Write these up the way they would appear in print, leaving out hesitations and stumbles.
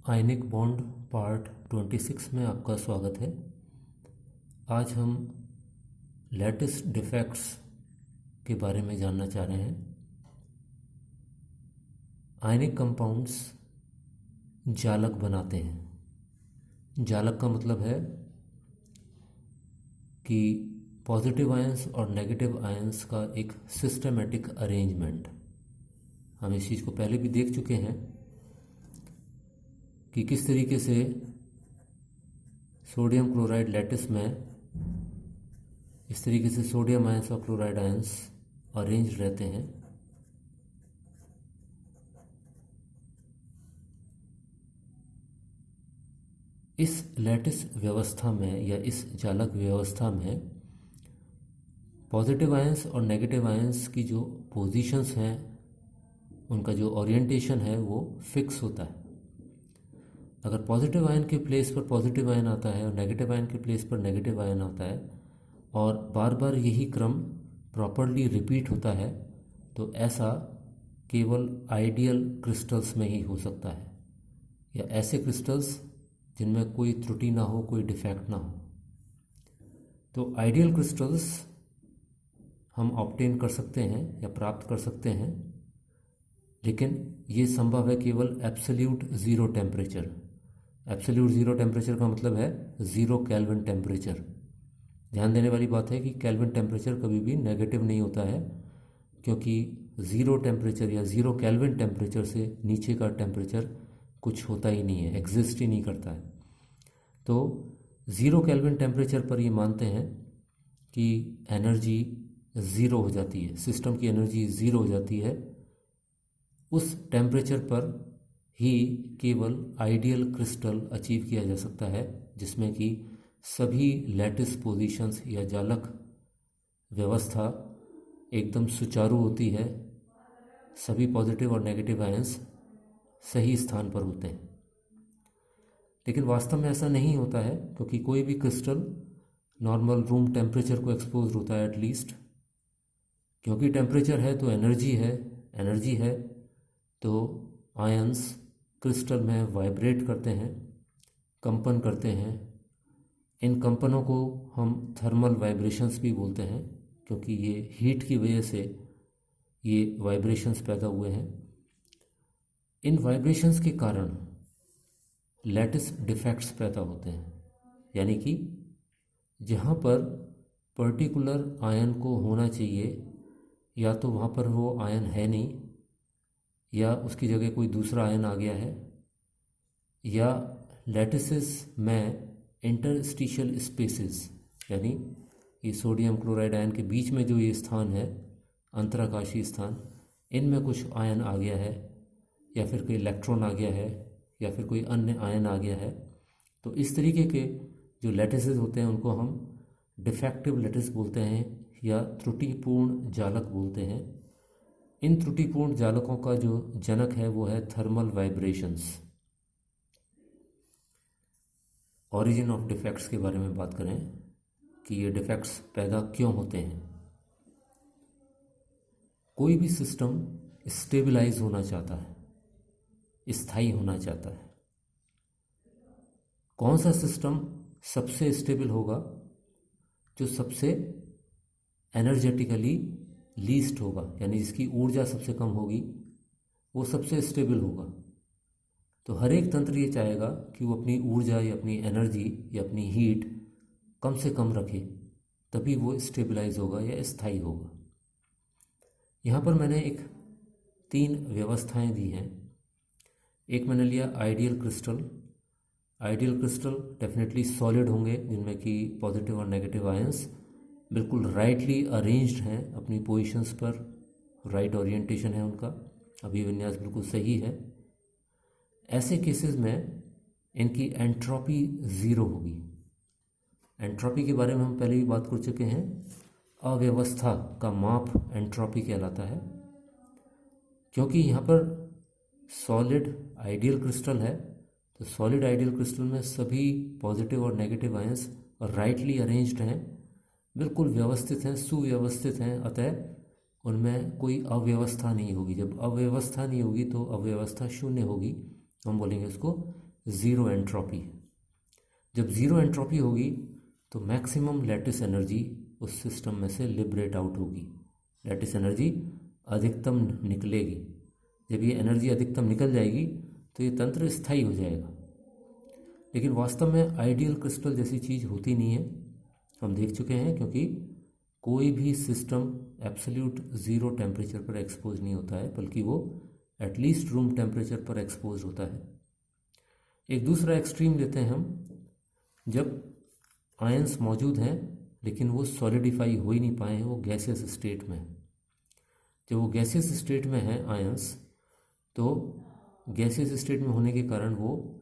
Ionic bond part 26 में आपका स्वागत है। आज हम लैटिस डिफेक्ट्स के बारे में जानना चाह रहे हैं। आयनिक कंपाउंड्स जालक बनाते हैं। जालक का मतलब है कि पॉजिटिव आयंस और नेगेटिव आयंस का एक सिस्टमेटिक अरेंजमेंट। हम इस चीज़ को पहले भी देख चुके हैं कि किस तरीके से सोडियम क्लोराइड लैटिस में इस तरीके से सोडियम आयंस और क्लोराइड आयंस अरेंज रहते हैं। इस लैटिस व्यवस्था में या इस जालक व्यवस्था में पॉजिटिव आयंस और नेगेटिव आयंस की जो पोजीशंस हैं, उनका जो ओरिएंटेशन है वो फिक्स होता है। अगर पॉजिटिव आयन के प्लेस पर पॉजिटिव आयन आता है और नेगेटिव आयन के प्लेस पर नेगेटिव आयन आता है और बार बार यही क्रम प्रॉपरली रिपीट होता है, तो ऐसा केवल आइडियल क्रिस्टल्स में ही हो सकता है, या ऐसे क्रिस्टल्स जिनमें कोई त्रुटि ना हो, कोई डिफेक्ट ना हो। तो आइडियल क्रिस्टल्स हम ऑब्टेन कर सकते हैं या प्राप्त कर सकते हैं, लेकिन ये संभव है केवल absolute zero temperature. Absolute zero temperature का मतलब है ज़ीरो केल्विन टेम्परेचर। ध्यान देने वाली बात है कि केल्विन टेम्परेचर कभी भी नेगेटिव नहीं होता है, क्योंकि ज़ीरो टेम्परेचर या ज़ीरो केल्विन टेम्परेचर से नीचे का टेम्परेचर कुछ होता ही नहीं है, एग्जिस्ट ही नहीं करता है। तो ज़ीरो केल्विन टेम्परेचर पर ये मानते हैं कि एनर्जी ज़ीरो हो जाती है, सिस्टम की एनर्जी ज़ीरो हो जाती है। उस टेम्परेचर पर ही केवल आइडियल क्रिस्टल अचीव किया जा सकता है, जिसमें कि सभी लैटिस पोजीशंस या जालक व्यवस्था एकदम सुचारू होती है, सभी पॉजिटिव और नेगेटिव आयंस सही स्थान पर होते हैं। लेकिन वास्तव में ऐसा नहीं होता है, क्योंकि कोई भी क्रिस्टल नॉर्मल रूम टेम्परेचर को एक्सपोज होता है एटलीस्ट। क्योंकि टेम्परेचर है तो एनर्जी है, एनर्जी है तो आयंस क्रिस्टल में वाइब्रेट करते हैं, कंपन करते हैं। इन कंपनों को हम थर्मल वाइब्रेशंस भी बोलते हैं, क्योंकि ये हीट की वजह से ये वाइब्रेशंस पैदा हुए हैं। इन वाइब्रेशंस के कारण लैटिस डिफेक्ट्स पैदा होते हैं, यानी कि जहाँ पर पर्टिकुलर आयन को होना चाहिए, या तो वहाँ पर वो आयन है नहीं, या उसकी जगह कोई दूसरा आयन आ गया है, या लैटिसेस में इंटरस्टिशियल स्पेसेस, यानी ये सोडियम क्लोराइड आयन के बीच में जो ये स्थान है, अंतराकाशीय स्थान, इनमें कुछ आयन आ गया है, या फिर कोई इलेक्ट्रॉन आ गया है, या फिर कोई अन्य आयन आ गया है। तो इस तरीके के जो लैटिसेस होते हैं उनको हम डिफेक्टिव लैटिस बोलते हैं या त्रुटिपूर्ण जालक बोलते हैं। इन त्रुटिपूर्ण जालकों का जो जनक है वो है thermal vibrations. Origin of defects के बारे में बात करें कि ये डिफेक्ट्स पैदा क्यों होते हैं। कोई भी सिस्टम स्टेबलाइज होना चाहता है, स्थायी होना चाहता है। कौन सा सिस्टम सबसे स्टेबल होगा? जो सबसे एनर्जेटिकली लीस्ट होगा, यानी जिसकी ऊर्जा सबसे कम होगी, वो सबसे स्टेबल होगा। तो हर एक तंत्र ये चाहेगा कि वो अपनी ऊर्जा या अपनी एनर्जी या अपनी हीट कम से कम रखे, तभी वो स्टेबलाइज होगा या स्थायी होगा। यहाँ पर मैंने एक 3 व्यवस्थाएं दी हैं। एक मैंने लिया ideal crystal. Ideal crystal definitely solid होंगे, जिनमें कि पॉजिटिव और नेगेटिव आयंस बिल्कुल राइटली अरेंज्ड हैं अपनी पोजीशंस पर, राइट ओरिएंटेशन है उनका, अभिविन्यास बिल्कुल सही है। ऐसे केसेस में इनकी एंट्रोपी ज़ीरो होगी। एंट्रोपी के बारे में हम पहले भी बात कर चुके हैं। अव्यवस्था का माप एंट्रोपी कहलाता है। क्योंकि यहाँ पर सॉलिड आइडियल क्रिस्टल है, तो सॉलिड आइडियल क्रिस्टल में सभी पॉजिटिव और नेगेटिव आयंस राइटली अरेंज्ड हैं, बिल्कुल व्यवस्थित हैं, सुव्यवस्थित हैं, अतः उनमें कोई अव्यवस्था नहीं होगी। जब अव्यवस्था नहीं होगी तो अव्यवस्था शून्य होगी, हम बोलेंगे उसको ज़ीरो एंट्रोपी है। जब ज़ीरो एंट्रोपी होगी तो मैक्सिमम लैटिस एनर्जी उस सिस्टम में से लिबरेट आउट होगी, लैटिस एनर्जी अधिकतम निकलेगी। जब ये एनर्जी अधिकतम निकल जाएगी तो ये तंत्र स्थायी हो जाएगा। लेकिन वास्तव में आइडियल क्रिस्टल जैसी चीज़ होती नहीं है, हम देख चुके हैं, क्योंकि कोई भी सिस्टम एब्सोल्यूट ज़ीरो टेम्परेचर पर एक्सपोज नहीं होता है, बल्कि वो एटलीस्ट रूम टेम्परेचर पर एक्सपोज होता है। एक दूसरा एक्सट्रीम लेते हैं हम, जब आयंस मौजूद हैं लेकिन वो सॉलिडिफाई हो ही नहीं पाए हैं, वो गैसियस स्टेट में है। जब वो गैसियस स्टेट में है आयंस, तो गैसियस स्टेट में होने के कारण वो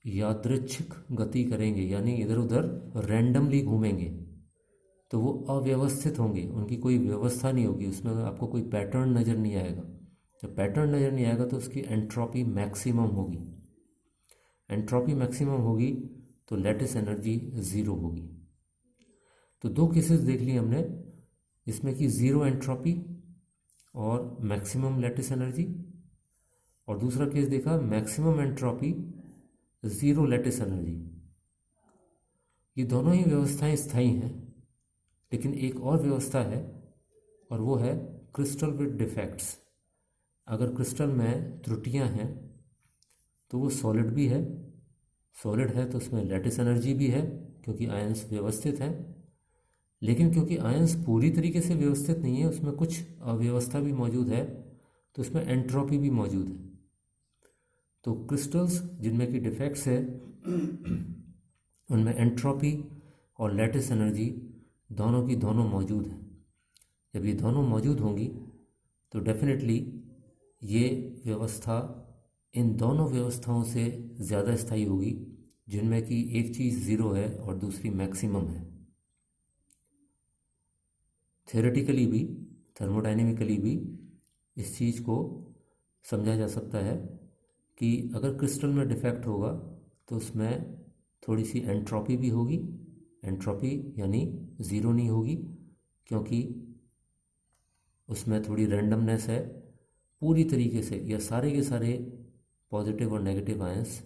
यादृच्छिक गति करेंगे, यानी इधर उधर रैंडमली घूमेंगे, तो वो अव्यवस्थित होंगे, उनकी कोई व्यवस्था नहीं होगी, उसमें आपको कोई पैटर्न नज़र नहीं आएगा। जब पैटर्न नज़र नहीं आएगा तो उसकी एंट्रोपी मैक्सिमम होगी। एंट्रोपी मैक्सिमम होगी तो लैटिस एनर्जी ज़ीरो होगी। तो दो केसेस देख लिए हमने, इसमें कि ज़ीरो एंट्रोपी और मैक्सिमम लैटिस एनर्जी, और दूसरा केस देखा maximum entropy zero lattice energy. ये दोनों ही व्यवस्थाएं स्थायी हैं, लेकिन एक और व्यवस्था है और वो है क्रिस्टल विद डिफेक्ट्स। अगर क्रिस्टल में त्रुटियां हैं तो वो सॉलिड भी है, सॉलिड है तो उसमें लैटिस एनर्जी भी है क्योंकि आयंस व्यवस्थित हैं, लेकिन क्योंकि आयंस पूरी तरीके से व्यवस्थित नहीं है, उसमें कुछ अव्यवस्था भी मौजूद है, तो उसमें एंट्रोपी भी मौजूद है। तो क्रिस्टल्स जिनमें कि डिफेक्ट्स है उनमें एंट्रोपी और लैटिस एनर्जी दोनों की दोनों मौजूद हैं। जब ये दोनों मौजूद होंगी तो डेफिनेटली ये व्यवस्था इन दोनों व्यवस्थाओं से ज़्यादा स्थायी होगी, जिनमें कि एक चीज़ ज़ीरो है और दूसरी मैक्सिमम है। थ्योरेटिकली भी, थर्मोडाइनमिकली भी इस चीज़ को समझा जा सकता है कि अगर क्रिस्टल में डिफेक्ट होगा तो उसमें थोड़ी सी एंट्रोपी भी होगी। एंट्रोपी यानी ज़ीरो नहीं होगी, क्योंकि उसमें थोड़ी रैंडमनेस है। पूरी तरीके से या सारे के सारे पॉजिटिव और नेगेटिव आयंस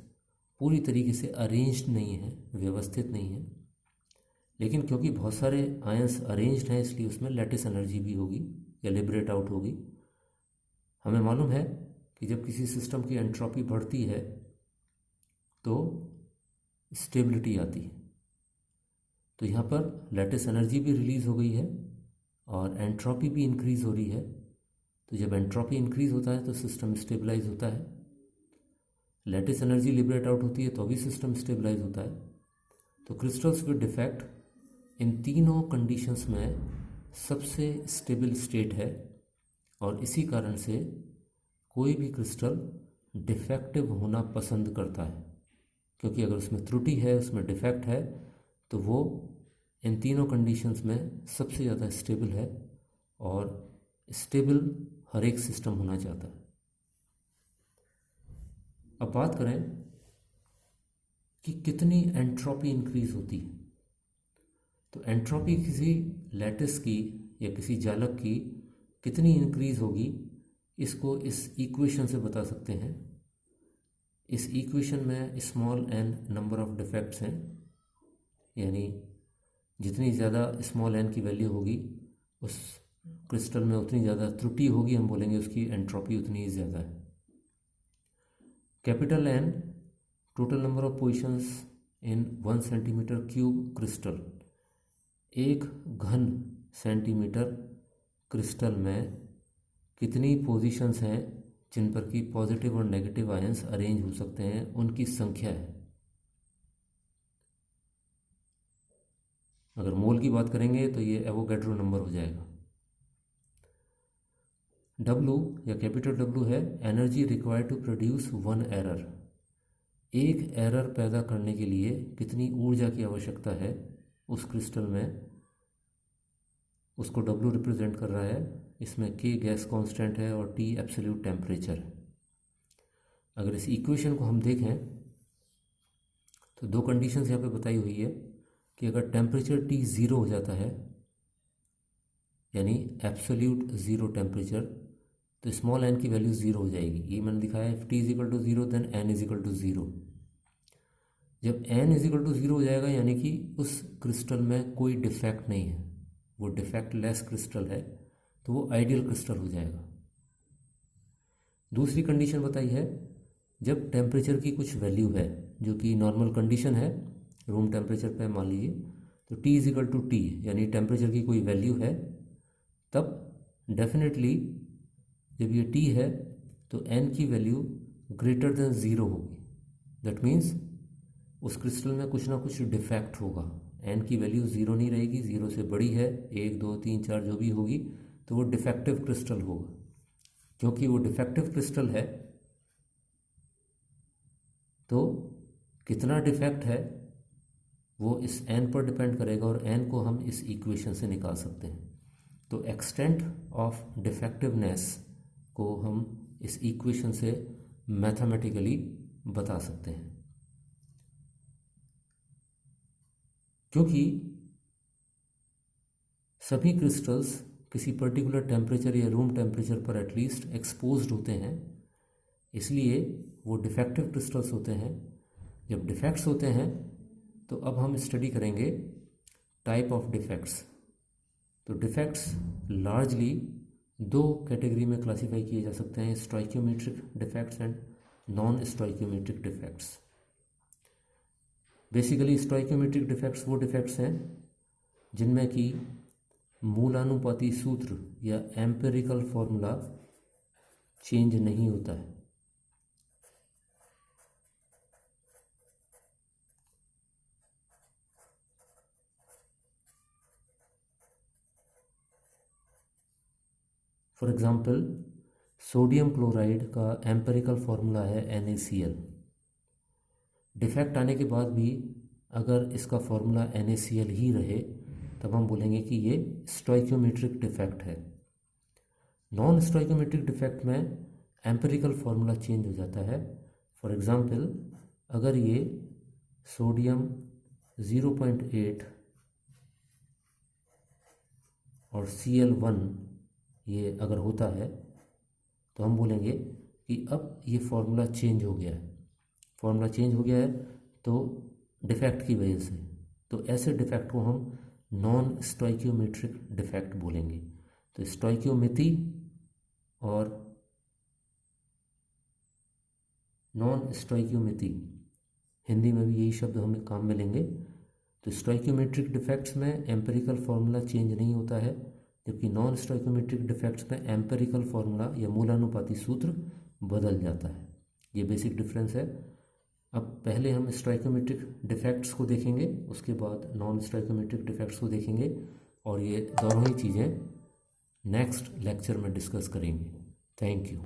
पूरी तरीके से अरेंज्ड नहीं है, व्यवस्थित नहीं है, लेकिन क्योंकि बहुत सारे आयंस अरेंज्ड हैं इसलिए उसमें लैटिस एनर्जी भी होगी या लिबरेट आउट होगी। हमें मालूम है कि जब किसी सिस्टम की एंट्रोपी बढ़ती है तो स्टेबिलिटी आती है। तो यहाँ पर लैटिस एनर्जी भी रिलीज़ हो गई है और एंट्रोपी भी इंक्रीज़ हो रही है। तो जब एंट्रोपी इंक्रीज़ होता है तो सिस्टम स्टेबलाइज होता है, लैटिस एनर्जी लिबरेट आउट होती है तो भी सिस्टम स्टेबलाइज होता है। तो क्रिस्टल्स विद डिफेक्ट इन तीनों कंडीशंस में सबसे स्टेबल स्टेट है, और इसी कारण से कोई भी क्रिस्टल डिफेक्टिव होना पसंद करता है, क्योंकि अगर उसमें त्रुटि है, उसमें डिफेक्ट है, तो वो इन तीनों कंडीशंस में सबसे ज़्यादा स्टेबल है, और स्टेबल हर एक सिस्टम होना चाहता है। अब बात करें कि कितनी एंट्रोपी इंक्रीज होती है। तो एंट्रोपी किसी लैटिस की या किसी जालक की कितनी इंक्रीज होगी, इसको इस इक्वेशन से बता सकते हैं। इस इक्वेशन में small N number of defects हैं, यानी जितनी ज़्यादा स्मॉल एन की वैल्यू होगी उस क्रिस्टल में उतनी ज़्यादा त्रुटि होगी, हम बोलेंगे उसकी एंट्रोपी उतनी ही ज़्यादा है। Capital N total number of positions in 1 centimetre cube crystal. एक घन सेंटीमीटर क्रिस्टल में कितनी पोजीशंस हैं जिन पर कि पॉजिटिव और नेगेटिव आयंस अरेंज हो सकते हैं, उनकी संख्या है। अगर मोल की बात करेंगे तो ये एवोगैड्रो नंबर हो जाएगा। W या कैपिटल W है energy required to produce 1 error. एक एरर पैदा करने के लिए कितनी ऊर्जा की आवश्यकता है उस क्रिस्टल में, उसको W रिप्रेजेंट कर रहा है। इसमें K गैस कांस्टेंट है और T एब्सोल्यूट टेम्परेचर है। अगर इस इक्वेशन को हम देखें तो दो कंडीशंस यहाँ पे बताई हुई है कि अगर टेम्परेचर T ज़ीरो हो जाता है, यानी एब्सोल्यूट ज़ीरो टेम्परेचर, तो स्मॉल एन की वैल्यू ज़ीरो हो जाएगी। ये मैंने दिखाया है, T is equal to zero then N is equal to zero. जब n इज इक्वल टू 0 हो जाएगा यानी कि उस क्रिस्टल में कोई डिफेक्ट नहीं है, वो डिफेक्ट लेस क्रिस्टल है, तो वो आइडियल क्रिस्टल हो जाएगा। दूसरी कंडीशन बताई है, जब टेम्परेचर की कुछ वैल्यू है जो कि नॉर्मल कंडीशन है, रूम टेम्परेचर पे मान लीजिए, तो T is equal to T यानी टेम्परेचर की कोई वैल्यू है, तब डेफिनेटली जब ये T है तो n की वैल्यू ग्रेटर देन 0 होगी। दैट मीन्स उस क्रिस्टल में कुछ ना कुछ डिफेक्ट होगा, n की वैल्यू 0 नहीं रहेगी, 0 से बड़ी है, 1 2 3 4 जो भी होगी, तो वो डिफेक्टिव क्रिस्टल होगा। क्योंकि वो डिफेक्टिव क्रिस्टल है तो कितना डिफेक्ट है वो इस n पर डिपेंड करेगा, और n को हम इस इक्वेशन से निकाल सकते हैं। तो एक्सटेंट ऑफ डिफेक्टिवनेस को हम इस इक्वेशन से मैथमेटिकली बता सकते हैं। क्योंकि सभी क्रिस्टल्स किसी पर्टिकुलर टेम्परेचर या रूम टेम्परेचर पर एटलीस्ट एक्सपोज्ड होते हैं, इसलिए वो डिफेक्टिव क्रिस्टल्स होते हैं। जब डिफेक्ट्स होते हैं तो अब हम स्टडी करेंगे टाइप ऑफ डिफेक्ट्स। तो डिफेक्ट्स लार्जली दो कैटेगरी में क्लासीफाई किए जा सकते हैं, stoichiometric defects and non stoichiometric defects. Basically stoichiometric defects वो डिफेक्ट्स हैं जिनमें कि मूलानुपाती सूत्र या एम्पिरिकल फॉर्मूला चेंज नहीं होता है। फॉर एग्जांपल सोडियम क्लोराइड का एम्पिरिकल फॉर्मूला है NaCl। डिफेक्ट आने के बाद भी अगर इसका फॉर्मूला NaCl ही रहे तब हम बोलेंगे कि ये स्टोइकियोमेट्रिक डिफेक्ट है। नॉन स्टोइकियोमेट्रिक डिफेक्ट में एम्पिरिकल फॉर्मूला चेंज हो जाता है। फॉर एग्जांपल अगर ये सोडियम 0.8 और Cl1 ये अगर होता है तो हम बोलेंगे कि अब ये फॉर्मूला चेंज हो गया है। फॉर्मूला चेंज हो गया है तो डिफेक्ट की वजह से, तो ऐसे डिफेक्ट को हम नॉन स्टोइकियोमेट्रिक डिफेक्ट बोलेंगे। तो स्टोइकियोमेट्री और नॉन स्टोइकियोमेट्री हिंदी में भी यही शब्द हमें काम में लेंगे। तो स्टोइकियोमेट्रिक डिफेक्ट्स में एम्पिरिकल फार्मूला चेंज नहीं होता है, जबकि नॉन स्टोइकियोमेट्रिक डिफेक्ट्स में एम्पिरिकल फार्मूला या मूलानुपाती सूत्र बदल जाता है। ये बेसिक डिफरेंस है। अब पहले हम स्टोइकियोमेट्रिक डिफेक्ट्स को देखेंगे, उसके बाद नॉन स्टोइकियोमेट्रिक डिफेक्ट्स को देखेंगे, और ये दोनों ही चीज़ें नेक्स्ट लेक्चर में डिस्कस करेंगे। Thank you.